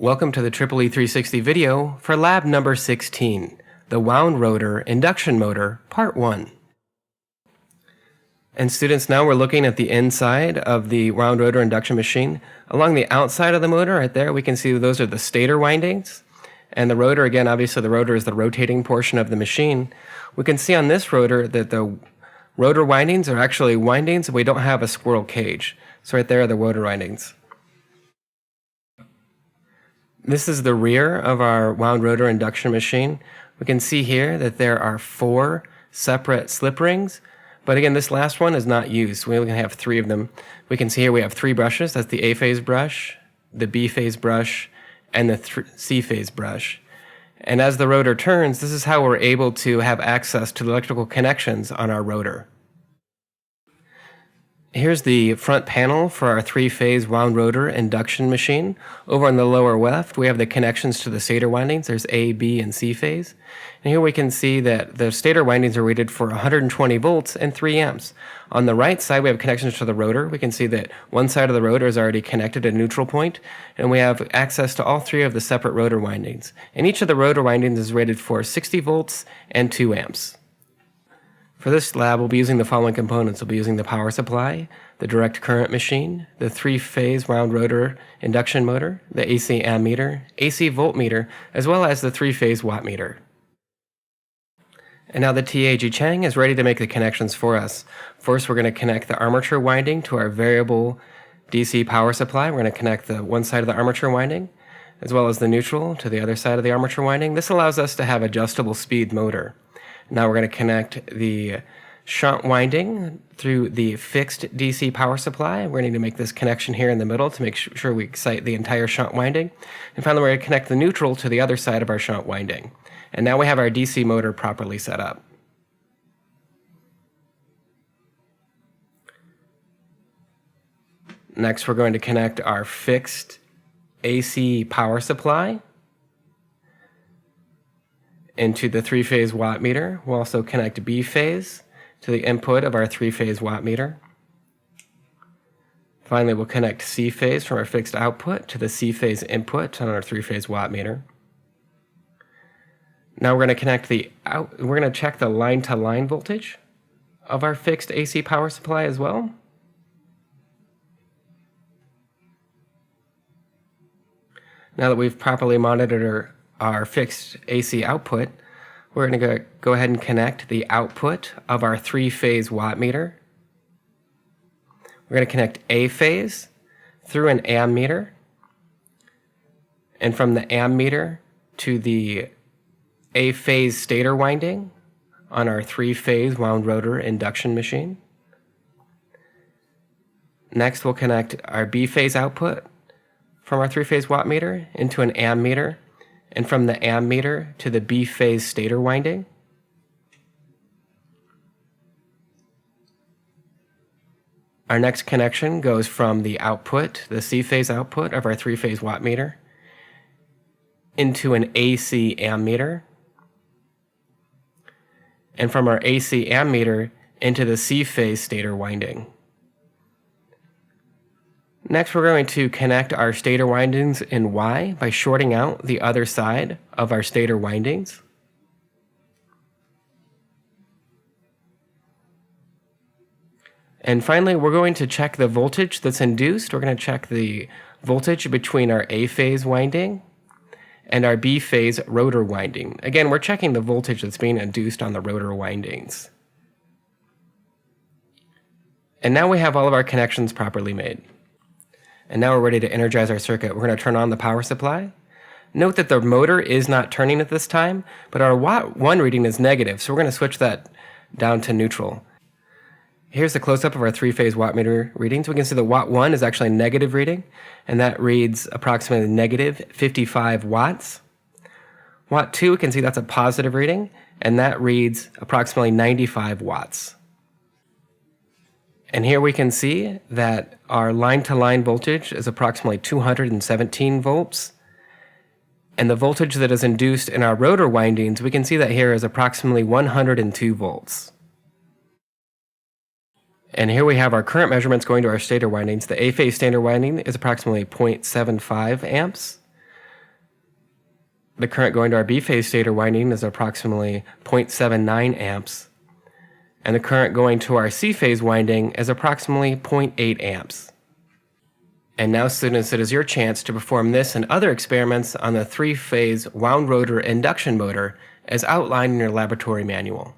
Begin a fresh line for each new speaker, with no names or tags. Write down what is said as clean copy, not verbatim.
Welcome to the EEE360 video for lab number 16, the wound rotor induction motor, part 1. And students, now we're looking at the inside of the wound rotor induction machine. Along the outside of the motor, right there, we can see those are the stator windings. And the rotor, again, obviously the rotor is the rotating portion of the machine. We can see on this rotor that the rotor windings are actually windings. We don't have a squirrel cage. So right there are the rotor windings. This is the rear of our wound rotor induction machine. We can see here that there are 4 separate slip rings, but again, this last one is not used. We only have 3 of them. We can see here we have 3 brushes. That's the A phase brush, the B phase brush, and the C phase brush. And as the rotor turns, this is how we're able to have access to the electrical connections on our rotor. Here's the front panel for our 3-phase wound rotor induction machine. Over on the lower left, we have the connections to the stator windings. There's A, B, and C phase. And here we can see that the stator windings are rated for 120 volts and 3 amps. On the right side, we have connections to the rotor. We can see that one side of the rotor is already connected to neutral point, and we have access to all 3 of the separate rotor windings. And each of the rotor windings is rated for 60 volts and 2 amps. For this lab, we'll be using the following components. We'll be using the power supply, the direct current machine, the 3-phase wound rotor induction motor, the AC ammeter, AC voltmeter, as well as the 3-phase wattmeter. And now the TA Ji Chang is ready to make the connections for us. First, we're going to connect the armature winding to our variable DC power supply. We're going to connect the one side of the armature winding, as well as the neutral to the other side of the armature winding. This allows us to have adjustable speed motor. Now we're going to connect the shunt winding through the fixed DC power supply. We're going to need to make this connection here in the middle to make sure we excite the entire shunt winding. And finally, we're going to connect the neutral to the other side of our shunt winding. And now we have our DC motor properly set up. Next, we're going to connect our fixed AC power supply into the 3-phase wattmeter. We'll also connect B phase to the input of our 3-phase wattmeter. Finally, we'll connect C phase from our fixed output to the C phase input on our 3-phase wattmeter. Now we're going to check the line-to-line voltage of our fixed AC power supply as well. Now that we've properly monitored our fixed AC output, we're going to go ahead and connect the output of our 3-phase wattmeter. We're going to connect A phase through an ammeter, and from the ammeter to the A phase stator winding on our 3-phase wound rotor induction machine. Next, we'll connect our B phase output from our 3-phase wattmeter into an ammeter, and from the ammeter to the B phase stator winding. Our next connection goes from the output, the C phase output of our 3-phase wattmeter, into an AC ammeter, and from our AC ammeter into the C phase stator winding. Next, we're going to connect our stator windings in Y by shorting out the other side of our stator windings. And finally, we're going to check the voltage that's induced. We're going to check the voltage between our A phase winding and our B phase rotor winding. Again, we're checking the voltage that's being induced on the rotor windings. And now we have all of our connections properly made. And now we're ready to energize our circuit. We're going to turn on the power supply. Note that the motor is not turning at this time, but our Watt 1 reading is negative, so we're going to switch that down to neutral. Here's the close-up of our 3-phase wattmeter readings. We can see the Watt 1 is actually a negative reading, and that reads approximately negative 55 watts. Watt 2, we can see that's a positive reading, and that reads approximately 95 watts. And here we can see that our line-to-line voltage is approximately 217 volts. And the voltage that is induced in our rotor windings, we can see that here is approximately 102 volts. And here we have our current measurements going to our stator windings. The A-phase stator winding is approximately 0.75 amps. The current going to our B-phase stator winding is approximately 0.79 amps, and the current going to our C-phase winding is approximately 0.8 amps. And now, students, it is your chance to perform this and other experiments on the three-phase wound rotor induction motor as outlined in your laboratory manual.